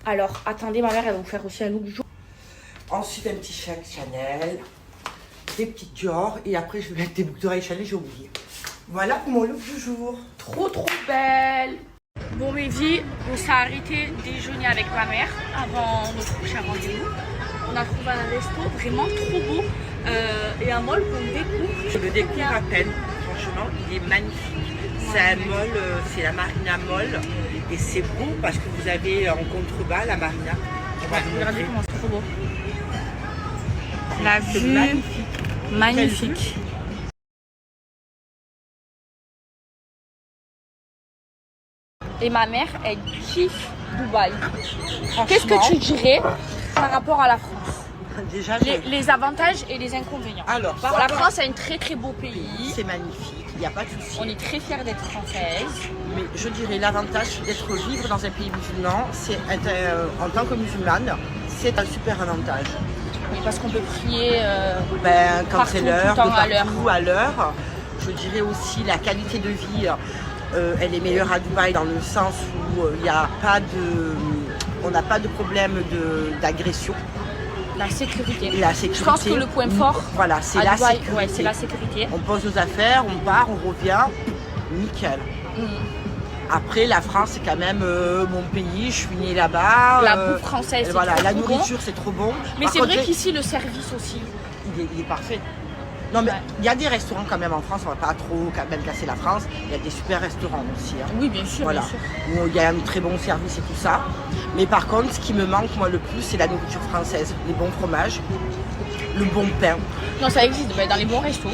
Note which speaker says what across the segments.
Speaker 1: Alors, attendez, ma mère, elle va vous faire aussi un look du jour.
Speaker 2: Ensuite, un petit chèque Chanel, des petites Dior, et après, je vais mettre des boucles d'oreilles Chanel, j'ai oublié. Voilà pour mon look du jour.
Speaker 1: Trop belle. Bon, mes vies, on s'est arrêté déjeuner avec ma mère avant notre prochain rendez-vous. On a trouvé un resto vraiment trop beau et un mall qu'on découvre.
Speaker 2: Je le découvre à peine, franchement, il est magnifique. C'est un mall, c'est la Marina Mall, et c'est beau parce que vous avez en contrebas la Marina. On va vous
Speaker 1: Regardez
Speaker 2: montrer.
Speaker 1: comment c'est trop beau. La
Speaker 2: C'est
Speaker 1: vue,
Speaker 2: magnifique.
Speaker 1: magnifique. Et ma mère, elle kiffe Dubaï. Qu'est-ce que tu dirais par rapport à la France?
Speaker 2: Déjà,
Speaker 1: Les avantages et les inconvénients.
Speaker 2: Alors,
Speaker 1: La France est un très beau pays.
Speaker 2: c'est magnifique, il n'y a pas de souci.
Speaker 1: On est très fiers d'être française.
Speaker 2: Mais je dirais l'avantage d'être vivre dans un pays musulman, c'est en tant que musulmane, c'est un super avantage.
Speaker 1: Oui, parce qu'on peut prier
Speaker 2: Quand
Speaker 1: partout,
Speaker 2: c'est l'heure,
Speaker 1: tout le temps, à l'heure.
Speaker 2: partout, à l'heure. Je dirais aussi la qualité de vie, elle est meilleure à Dubaï dans le sens où il n'y a pas de, on n'a pas de problème d'agression.
Speaker 1: La sécurité.
Speaker 2: La sécurité.
Speaker 1: Je pense que le point fort,
Speaker 2: voilà, c'est
Speaker 1: à
Speaker 2: la
Speaker 1: Dubaï,
Speaker 2: sécurité.
Speaker 1: ouais, c'est la sécurité.
Speaker 2: On pose nos affaires, on part, on revient, nickel. Après, la France, c'est quand même mon pays, je suis née là-bas.
Speaker 1: La bouffe française, c'est
Speaker 2: voilà,
Speaker 1: trop,
Speaker 2: la
Speaker 1: trop
Speaker 2: nourriture,
Speaker 1: bon.
Speaker 2: c'est trop bon.
Speaker 1: Mais
Speaker 2: Par
Speaker 1: c'est
Speaker 2: contre,
Speaker 1: vrai qu'ici, le service aussi.
Speaker 2: il est parfait. Non, mais
Speaker 1: Ouais.
Speaker 2: il y a des restaurants quand même en France, on va pas trop quand même casser la France. Il y a des super restaurants aussi. Hein.
Speaker 1: Oui, bien sûr,
Speaker 2: Voilà.
Speaker 1: bien sûr.
Speaker 2: Où il y a un très bon service et tout ça. Mais par contre, ce qui me manque, moi, le plus, c'est la nourriture française. Les bons fromages, le bon pain.
Speaker 1: Non, ça existe dans les bons restos.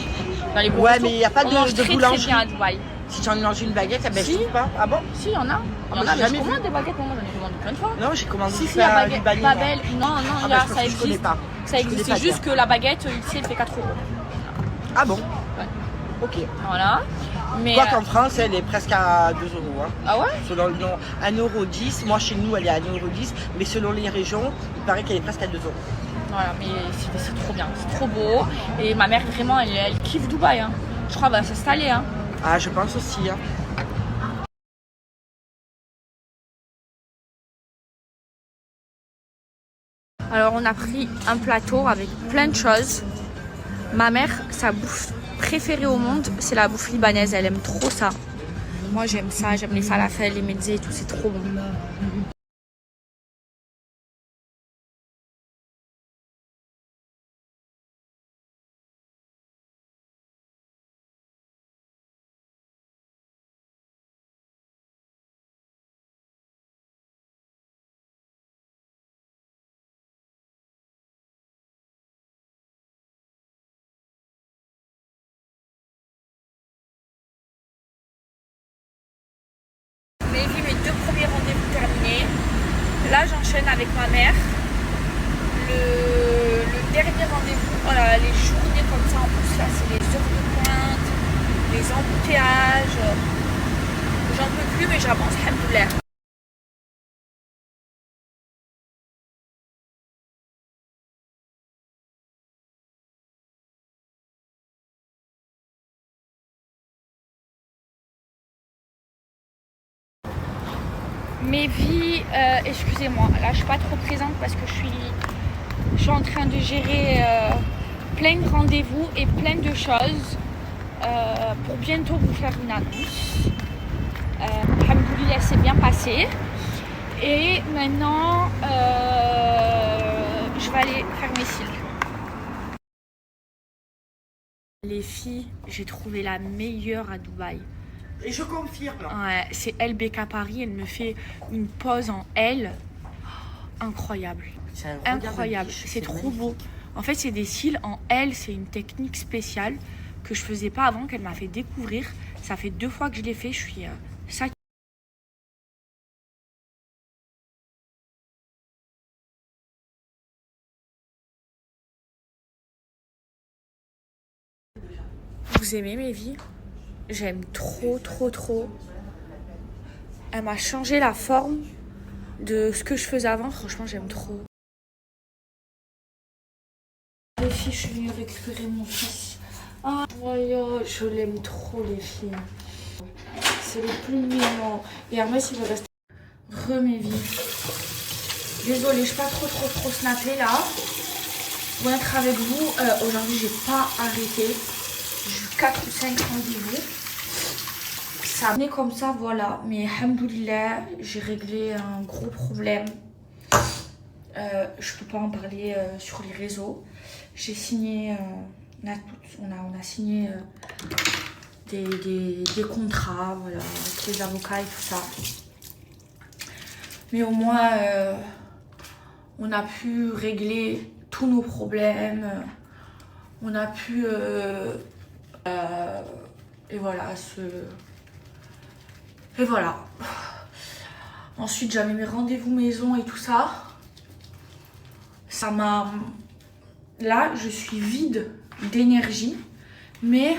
Speaker 1: Dans les bons
Speaker 2: Ouais,
Speaker 1: restos,
Speaker 2: mais il n'y a pas
Speaker 1: on
Speaker 2: de
Speaker 1: mange très
Speaker 2: boulangerie.
Speaker 1: bien à Dubaï.
Speaker 2: Si tu en manges une baguette, eh ben,
Speaker 1: Si.
Speaker 2: je trouve pas. Ah bon?
Speaker 1: Si, il y en a. Il y en
Speaker 2: j'ai
Speaker 1: a, mais
Speaker 2: jamais
Speaker 1: je
Speaker 2: vu.
Speaker 1: commande des baguettes, moi, j'en ai commandé plein de fois.
Speaker 2: Non, j'ai commandé
Speaker 1: Si,
Speaker 2: ça
Speaker 1: la
Speaker 2: du
Speaker 1: baguette,
Speaker 2: Libanais,
Speaker 1: pas
Speaker 2: moi.
Speaker 1: belle. Non,
Speaker 2: Ah,
Speaker 1: il y
Speaker 2: bah,
Speaker 1: a,
Speaker 2: je pense
Speaker 1: ça
Speaker 2: que je connais
Speaker 1: existe.
Speaker 2: pas.
Speaker 1: Ça
Speaker 2: Je connais
Speaker 1: existe.
Speaker 2: pas
Speaker 1: C'est juste
Speaker 2: bien.
Speaker 1: que la baguette, ici, elle fait 4 euros.
Speaker 2: Ah bon?
Speaker 1: Ouais.
Speaker 2: Ok.
Speaker 1: Voilà. Mais,
Speaker 2: Quoi qu'en France, elle est presque à 2 euros. Hein.
Speaker 1: ah ouais?
Speaker 2: Selon le nom, 1,10 €. Moi, chez nous, elle est à 1,10 €. Mais selon les régions, il paraît qu'elle est presque à 2 euros.
Speaker 1: Voilà, mais c'est trop bien. C'est trop beau. Et ma mère, vraiment, elle kiffe Dubaï. Hein. Je crois qu'elle va s'installer. Hein.
Speaker 2: Ah, je pense aussi. Hein.
Speaker 1: Alors, on a pris un plateau avec plein de choses. Ma mère, sa bouffe préférée au monde, c'est la bouffe libanaise. Elle aime trop ça. Moi, j'aime ça. J'aime les falafels, les mezzés et tout. C'est trop bon. Mes vies, mes 2 premiers rendez-vous terminés. Là, j'enchaîne avec ma mère. Le dernier rendez-vous, voilà, les journées comme ça, en plus, là, c'est les heures de pointe, les embouteillages. J'en peux plus, mais j'avance, alhamdoulilah. Mes vies, excusez-moi, là je suis pas trop présente parce que je suis en train de gérer plein de rendez-vous et plein de choses pour bientôt vous faire une annonce. Alhamdoulilah, c'est bien passé. Et maintenant, je vais aller faire mes cils. Les filles, j'ai trouvé la meilleure à Dubaï.
Speaker 2: Et je confirme.
Speaker 1: Ouais, c'est LBK Paris, elle me fait une pose en L. Incroyable. Incroyable, c'est trop beau. En fait, c'est des cils en L, c'est une technique spéciale que je faisais pas avant, qu'elle m'a fait découvrir. Ça fait 2 fois que je l'ai fait, je suis satisfaite. Vous aimez mes vies? J'aime trop, trop, trop. Elle m'a changé la forme de ce que je faisais avant. Franchement, j'aime trop. Les filles, je suis venue récupérer mon fils. Ah, voyons, je l'aime trop, les filles. C'est le plus mignon. Et Hermès, il veut rester. Mes vies. Désolée, je suis pas trop snappée là. Pour être avec vous, aujourd'hui j'ai pas arrêté. J'ai eu 4 ou 5 rendez-vous. Ça venait comme ça, voilà. Mais alhamdoulilah, j'ai réglé un gros problème. Je peux pas en parler sur les réseaux. J'ai signé, on a signé des contrats, voilà, avec les avocats et tout ça. Mais au moins, on a pu régler tous nos problèmes. On a pu, et voilà, et voilà. Ensuite, j'avais mes rendez-vous maison et tout ça. Ça m'a... Là, je suis vide d'énergie, mais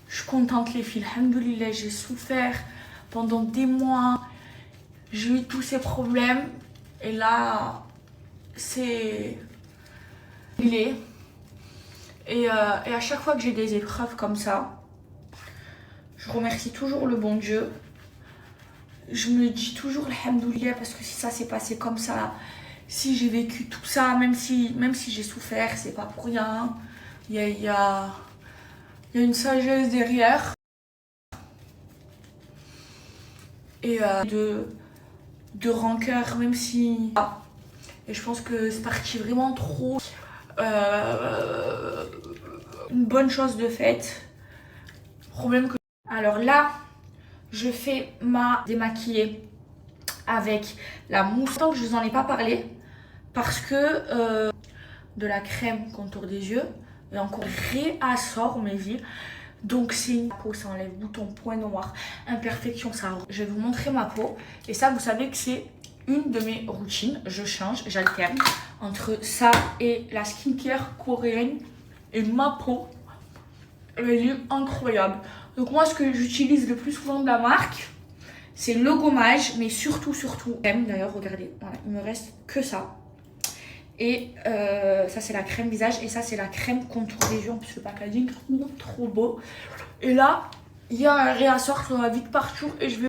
Speaker 1: je suis contente les filles. Alhamdoulilah, j'ai souffert pendant des mois. J'ai eu tous ces problèmes. Et là, c'est... Il est. Et à chaque fois que j'ai des épreuves comme ça, je remercie toujours le bon Dieu. Je me dis toujours alhamdoulilah parce que si ça s'est passé comme ça, si j'ai vécu tout ça, même si j'ai souffert, c'est pas pour rien. Il y a une sagesse derrière. Et de rancœur, même si... Et je pense que c'est parti vraiment trop. Une bonne chose de faite. Problème que... Alors là, je fais ma démaquillée avec la mousse. Tant que je vous en ai pas parlé, parce que de la crème contour des yeux et encore réassort mes yeux. Donc c'est une peau, ça enlève boutons, points noirs, imperfections, ça. Je vais vous montrer ma peau et ça, vous savez que c'est une de mes routines. Je change, j'alterne entre ça et la skincare coréenne et ma peau, elle est incroyable. Donc moi, ce que j'utilise le plus souvent de la marque, c'est le gommage, mais surtout, crème. D'ailleurs, regardez, voilà, il me reste que ça. Et ça, c'est la crème visage. Et ça, c'est la crème contour des yeux. En plus, le packaging, trop beau. Et là, il y a un réassort, ça va vite partout. Et je vais...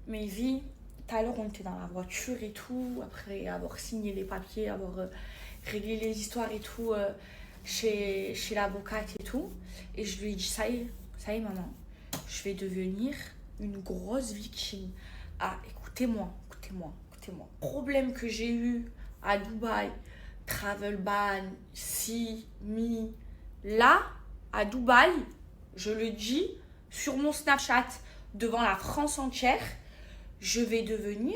Speaker 1: Mes vies, tout à l'heure, on était dans la voiture et tout, après avoir signé les papiers, avoir réglé les histoires et tout chez l'avocate et tout. Et je lui ai dit, ça y est maman, je vais devenir une grosse victime. Ah, écoutez-moi. Problème que j'ai eu à Dubaï, travel ban, là, à Dubaï, je le dis sur mon Snapchat devant la France entière, je vais devenir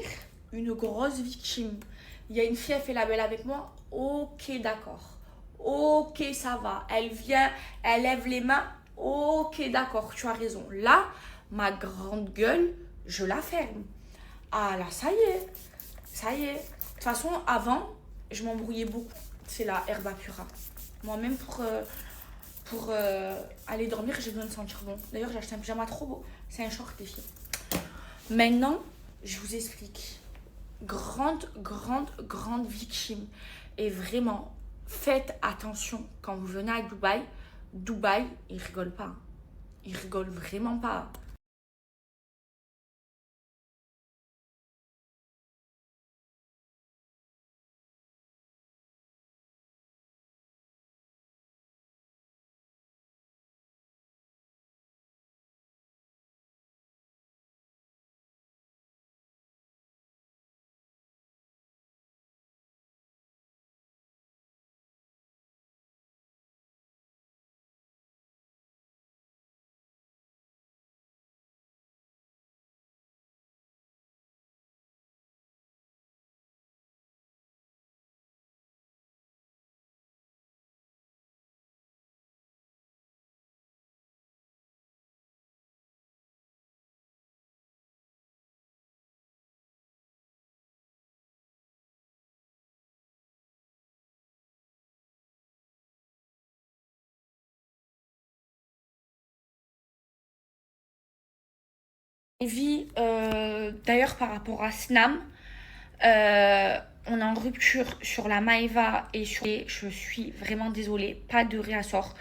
Speaker 1: une grosse victime. Il y a une fille, elle fait la belle avec moi. Ok, d'accord. Ok, ça va. Elle vient, elle lève les mains. Ok, d'accord, tu as raison. Là, ma grande gueule, je la ferme. Ah là, ça y est. De toute façon, avant, je m'embrouillais beaucoup. C'est la Herbapura. Moi-même, pour aller dormir, j'ai besoin de sentir bon. D'ailleurs, j'ai acheté un pyjama trop beau. C'est un short, les filles. Maintenant, je vous explique. Grande victime. Et vraiment, faites attention quand vous venez à Dubaï. Dubaï, ils rigolent pas. Ils rigolent vraiment pas. Evie, d'ailleurs, par rapport à Snam, on est en rupture sur la Maeva et sur les. Je suis vraiment désolée, pas de réassort.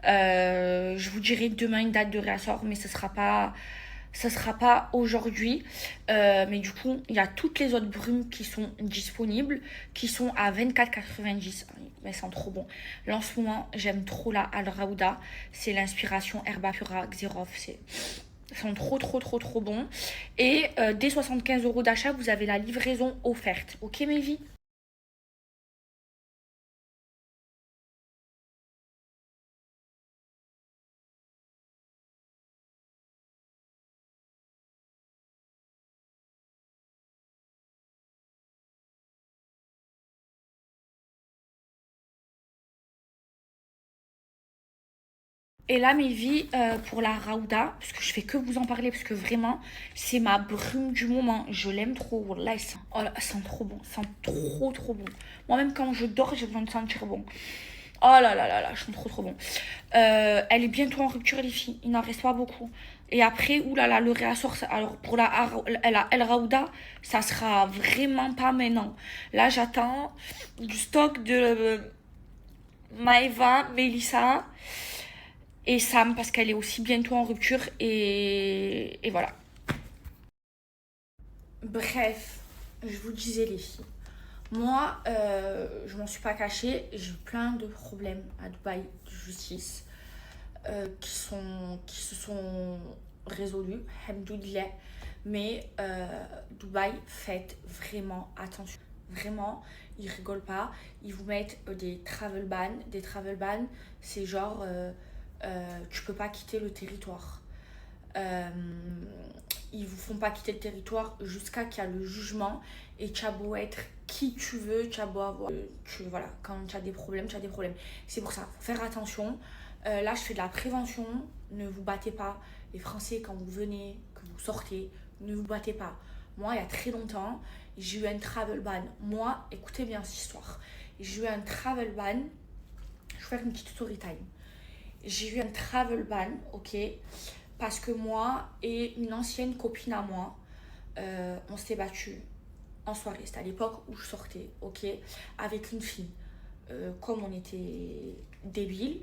Speaker 1: Je vous dirai demain une date de réassort, mais ce sera pas aujourd'hui. Mais du coup, il y a toutes les autres brumes qui sont disponibles, qui sont à 24,90. Mais elles sont trop bon. Là, en ce moment, j'aime trop la Al Raouda. C'est l'inspiration Herba Pura Xerov. Ils sont trop bons. Et dès 75 € d'achat, vous avez la livraison offerte. Ok, mes vies? Et là, mes vies, pour la Raouda, parce que je fais que vous en parler, parce que vraiment, c'est ma brume du moment. Je l'aime trop. Là, oh là, elles sont trop bon. Elles sont trop bon. Moi-même, quand je dors, j'ai besoin de sentir bon. Oh là, elles sont trop bon. Elle est bientôt en rupture, les filles. Il n'en reste pas beaucoup. Et après, oulala, le réassort. Alors, pour la El Raouda, ça sera vraiment pas maintenant. Là, j'attends du stock de Maeva, Melissa et Sam parce qu'elle est aussi bientôt en rupture et voilà. Bref, je vous disais les filles. Moi, je m'en suis pas cachée, j'ai eu plein de problèmes à Dubaï de justice qui se sont résolus, alhamdoulilah. Mais Dubaï, faites vraiment attention. Vraiment, ils rigolent pas. Ils vous mettent des travel bans. Des travel bans, c'est genre tu peux pas quitter le territoire. Euh, Ils vous font pas quitter le territoire jusqu'à qu'il y a le jugement. Et tu as beau être qui tu veux, tu as beau avoir. Voilà, quand tu as des problèmes, tu as des problèmes. C'est pour ça, faut faire attention. Là, je fais de la prévention. Ne vous battez pas. Les Français, quand vous venez, que vous sortez, ne vous battez pas. Moi, il y a très longtemps, j'ai eu un travel ban. Moi, écoutez bien cette histoire. J'ai eu un travel ban. Je vais faire une petite story time. J'ai eu un travel ban, ok, parce que moi et une ancienne copine à moi, on s'était battu en soirée. C'était à l'époque où je sortais, ok, avec une fille. Comme on était débiles,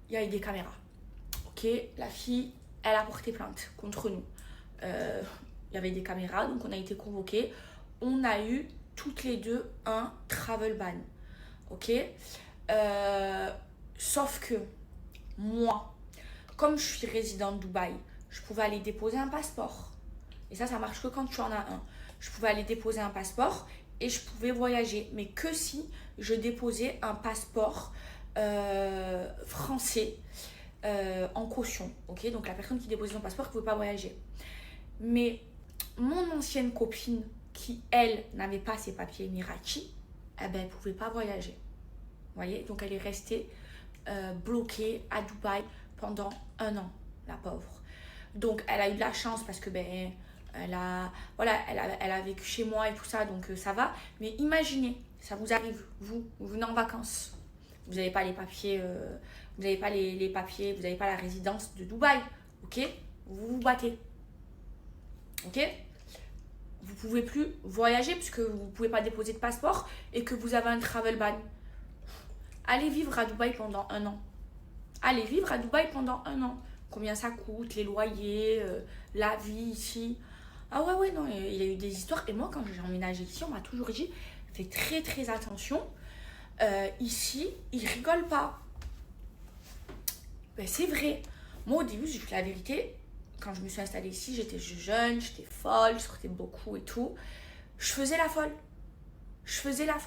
Speaker 1: il y avait des caméras. Ok, la fille, elle a porté plainte contre nous. Il y avait des caméras, donc on a été convoqués. On a eu toutes les deux un travel ban. Ok, sauf que moi, comme je suis résidente de Dubaï, je pouvais aller déposer un passeport. Et ça marche que quand tu en as un. Je pouvais aller déposer un passeport et je pouvais voyager. Mais que si je déposais un passeport français en caution. Ok, donc la personne qui déposait son passeport ne pouvait pas voyager. Mais mon ancienne copine, qui elle n'avait pas ses papiers émiratis, eh ben, elle ne pouvait pas voyager. Vous voyez, donc elle est restée bloquée à Dubaï pendant 1 an, la pauvre. Donc elle a eu de la chance parce que ben elle a vécu chez moi et tout ça, donc ça va. Mais imaginez, ça vous arrive, vous venez en vacances, vous n'avez pas les papiers, vous n'avez pas les papiers, vous n'avez pas la résidence de Dubaï, ok? Vous vous battez, ok? Vous ne pouvez plus voyager puisque vous ne pouvez pas déposer de passeport et que vous avez un travel ban. Allez vivre à Dubaï pendant 1 an. Allez vivre à Dubaï pendant 1 an. Combien ça coûte, les loyers, la vie ici. Ah ouais, non, il y a eu des histoires. Et moi, quand j'ai emménagé ici, on m'a toujours dit, fais très très attention. Ici, ils rigolent pas. Ben, c'est vrai. Moi, au début, je dis la vérité, quand je me suis installée ici, j'étais jeune, j'étais folle, je sortais beaucoup et tout. Je faisais la folle. Je faisais la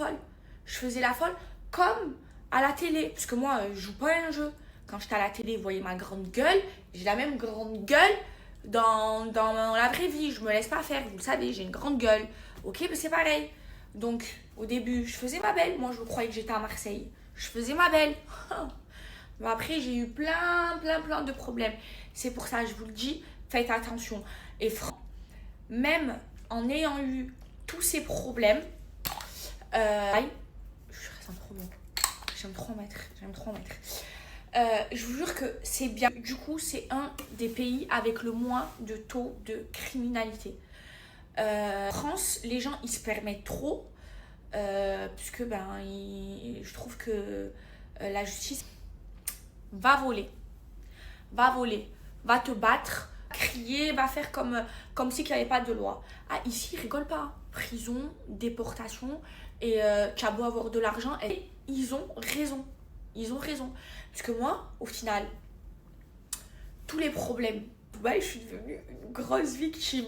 Speaker 1: folle comme à la télé. Parce que moi, je joue pas à un jeu. Quand j'étais à la télé, vous voyez ma grande gueule. J'ai la même grande gueule dans la vraie vie. Je me laisse pas faire. Vous le savez, j'ai une grande gueule. Ok, mais c'est pareil. Donc, au début, je faisais ma belle. Moi, je croyais que j'étais à Marseille. Je faisais ma belle. Mais après, j'ai eu plein de problèmes. C'est pour ça, je vous le dis, faites attention. Et même en ayant eu tous ces problèmes, je reste trop bon. J'aime trop en mettre. Je vous jure que c'est bien. Du coup, c'est un des pays avec le moins de taux de criminalité. En France, les gens, ils se permettent trop. Puisque, je trouve que la justice va voler, va te battre, crier, va faire comme si il n'y avait pas de loi. Ah, ici, ils rigolent pas. Prison, déportation, et tu as beau avoir de l'argent, et ils ont raison. Parce que moi, au final, tous les problèmes, je suis devenue une grosse victime.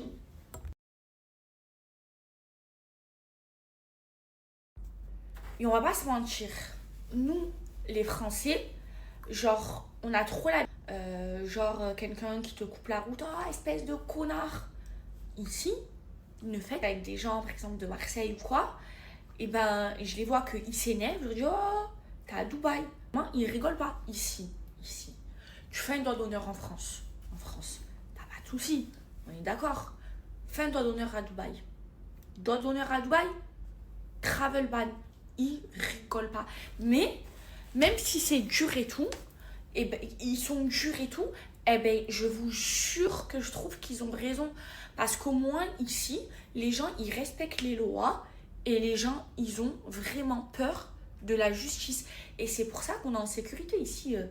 Speaker 1: Et on va pas se mentir, nous, les Français, genre, on a trop la... quelqu'un qui te coupe la route, oh, espèce de connard. Ici, une fête avec des gens, par exemple, de Marseille ou quoi, et je les vois qu'ils s'énervent, je leur dis, oh, t'es à Dubaï. Moi, ils rigolent pas. Ici. Tu fais un doigt d'honneur en France, t'as pas de soucis, on est d'accord. Fais un doigt d'honneur à Dubaï. Travel ban. Ils rigolent pas. Mais, même si c'est dur et tout, ils sont durs et tout, je vous jure que je trouve qu'ils ont raison. Parce qu'au moins, ici, les gens, ils respectent les lois et les gens, ils ont vraiment peur de la justice. Et c'est pour ça qu'on est en sécurité ici. Il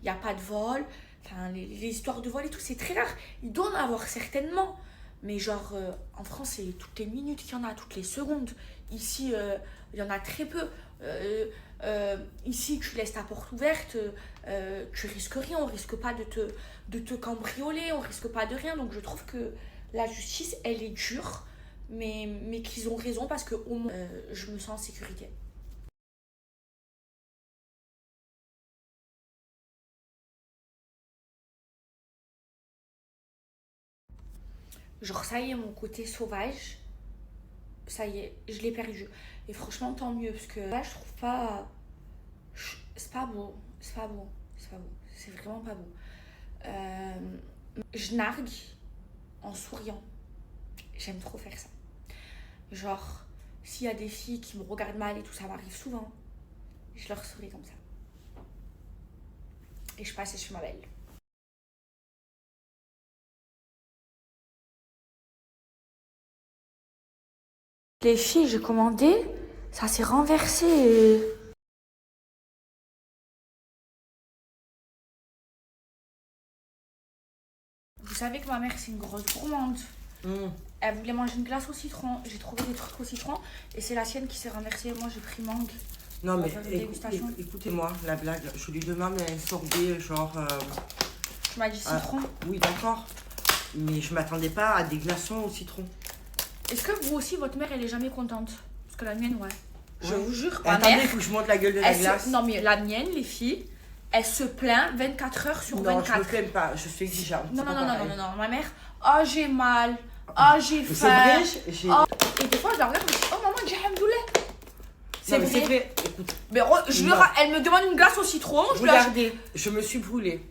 Speaker 1: n'y a pas de vol. Enfin, les histoires de vol et tout, c'est très rare. Il doit en avoir certainement. Mais genre, en France, c'est toutes les minutes qu'il y en a, toutes les secondes. Ici, il y en a très peu. Ici, tu laisses ta porte ouverte, tu risques rien, on risque pas de te cambrioler, on risque pas de rien. Donc, je trouve que la justice, elle est dure, mais qu'ils ont raison parce que au moins, je me sens en sécurité. Genre, ça y est, mon côté sauvage, ça y est, je l'ai perdu. Et franchement, tant mieux, parce que là, je trouve pas... C'est pas beau. C'est vraiment pas beau. Je nargue en souriant. J'aime trop faire ça. Genre, s'il y a des filles qui me regardent mal et tout, ça m'arrive souvent. Je leur souris comme ça. Et je passe et je fais ma belle. Les filles, j'ai commandé, ça s'est renversé. Vous savez que ma mère, c'est une grosse gourmande. Elle voulait manger une glace au citron. J'ai trouvé des trucs au citron et c'est la sienne qui s'est renversée. Moi, j'ai pris mangue.
Speaker 2: Non, mais écoutez-moi, la blague. Je lui demande un sorbet, genre...
Speaker 1: Tu m'as dit citron.
Speaker 2: Oui, d'accord. Mais je m'attendais pas à des glaçons au citron.
Speaker 1: Est-ce que vous aussi, votre mère, elle est jamais contente? Parce que la mienne, ouais. Je vous jure, ma
Speaker 2: Attendez,
Speaker 1: mère...
Speaker 2: il faut que je monte la gueule de la glace.
Speaker 1: Non, mais la mienne, les filles, elle se plaint 24 heures sur 24.
Speaker 2: Non, je me plains pas, je suis exigeante.
Speaker 1: Non. Ma mère, oh, j'ai mal. Oh, j'ai faim.
Speaker 2: C'est vrai,
Speaker 1: oh. Et des fois, je la regarde et je dis, oh, maman, j'ai hamdoullah.
Speaker 2: C'est vrai. Écoute.
Speaker 1: Mais elle me demande une glace au citron.
Speaker 2: Regardez, je me suis brûlée.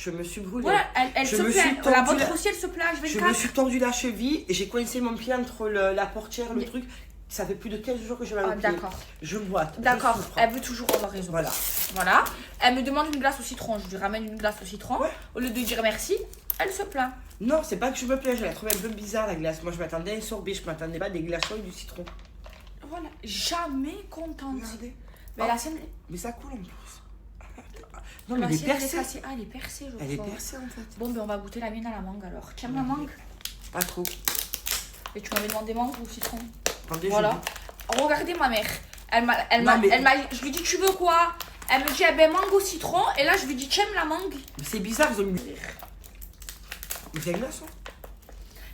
Speaker 1: Ouais, elle se plaint. La vôtre aussi, elle se plaint.
Speaker 2: Je me suis tendu la cheville et j'ai coincé mon pied entre la portière, le truc. Ça fait plus de 15 jours que je vais
Speaker 1: Ah,
Speaker 2: au pied.
Speaker 1: d'accord.
Speaker 2: Je boite. je
Speaker 1: D'accord,
Speaker 2: souffre.
Speaker 1: elle veut toujours avoir raison.
Speaker 2: Voilà.
Speaker 1: Voilà. Elle me demande une glace au citron. Je lui ramène une glace au citron.
Speaker 2: Ouais.
Speaker 1: Au lieu de dire merci, elle se plaint.
Speaker 2: Non, c'est pas que je me plains, je la trouvais un peu bizarre la glace. Moi je m'attendais à un sorbet, je m'attendais pas à des glaçons et du citron.
Speaker 1: Voilà. Jamais contente.
Speaker 2: Regardez.
Speaker 1: Mais
Speaker 2: Oh,
Speaker 1: la sienne,
Speaker 2: mais ça coule en plus. Non, mais
Speaker 1: la
Speaker 2: elle est
Speaker 1: sienne,
Speaker 2: percée.
Speaker 1: cassée. Ah, elle est percée, je
Speaker 2: Elle est
Speaker 1: crois.
Speaker 2: percée en fait.
Speaker 1: Bon, ben on va goûter la mienne à la mangue alors. Tu aimes la mangue?
Speaker 2: Pas trop.
Speaker 1: Et tu m'avais demandé mangue ou citron?
Speaker 2: Attendez,
Speaker 1: Voilà. Regardez ma mère. Je lui dis tu veux quoi? Elle me dit eh ben mangue au citron. Et là je lui dis tu aimes la mangue?
Speaker 2: Mais c'est bizarre, ils ont mis. Mais c'est un glaçon.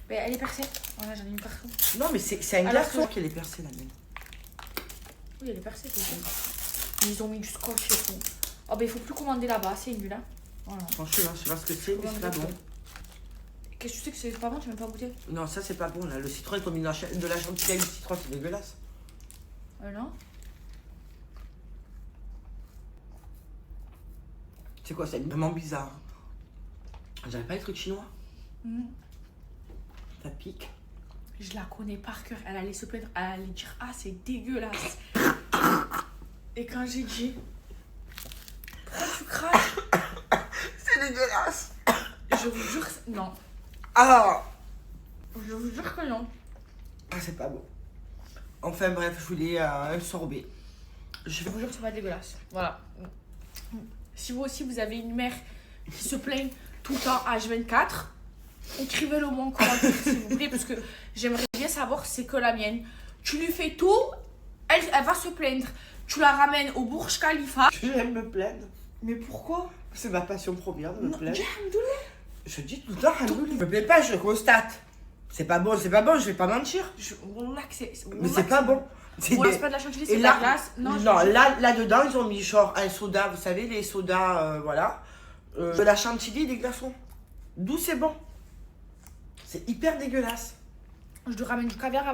Speaker 1: Ben elle est percée. Voilà, j'en ai une partout.
Speaker 2: Non, mais c'est un
Speaker 1: Alors
Speaker 2: glaçon
Speaker 1: que-
Speaker 2: qu'elle est percée la mienne.
Speaker 1: Oui, elle est percée, c'est ça. Ils ont mis du scotch et tout. Oh ben il faut plus commander là-bas, c'est nul hein. Voilà.
Speaker 2: Franchement, je sais pas ce que c'est, mais c'est pas bon.
Speaker 1: Qu'est-ce que tu sais que c'est pas bon? Tu m'as pas goûté?
Speaker 2: Non, ça c'est pas bon là. Le citron, ils ont mis de la chantilly avec du citron, c'est dégueulasse.
Speaker 1: Non.
Speaker 2: C'est quoi, c'est vraiment bizarre. On dirait pas les trucs chinois. Ça pique.
Speaker 1: Je la connais par cœur. Elle allait se plaindre. Elle allait dire ah c'est dégueulasse. Et quand j'ai dit pourquoi tu craches?
Speaker 2: C'est dégueulasse.
Speaker 1: Je vous jure non.
Speaker 2: Ah,
Speaker 1: Je vous jure que non.
Speaker 2: ah c'est pas bon. Enfin bref, je voulais un sorbet.
Speaker 1: Je vous jure que c'est pas dégueulasse. Voilà. Si vous aussi vous avez une mère qui se plaint tout le temps H24, écrivez-le moi en commentaire s'il vous plaît parce que j'aimerais bien savoir c'est que la mienne. Tu lui fais tout, elle va se plaindre. Tu la ramènes au Burj Khalifa.
Speaker 2: J'aime me plaindre.
Speaker 1: Mais pourquoi?
Speaker 2: C'est ma passion première de me
Speaker 1: Non,
Speaker 2: plaindre.
Speaker 1: dis alhamdoulilah.
Speaker 2: Je dis tout le temps, alhamdoulilah. Je me plains pas, je constate. C'est pas bon, je vais pas mentir.
Speaker 1: Wallah que c'est.
Speaker 2: Mais c'est pas bon.
Speaker 1: Voilà, c'est pas de la chantilly, c'est
Speaker 2: Et
Speaker 1: de
Speaker 2: là,
Speaker 1: la glace. Non, je
Speaker 2: non
Speaker 1: te jure.
Speaker 2: là-dedans, ils ont mis genre un soda, vous savez, les sodas, voilà. De la chantilly et des glaçons. D'où c'est bon. C'est hyper dégueulasse.
Speaker 1: Je lui ramène du caviar à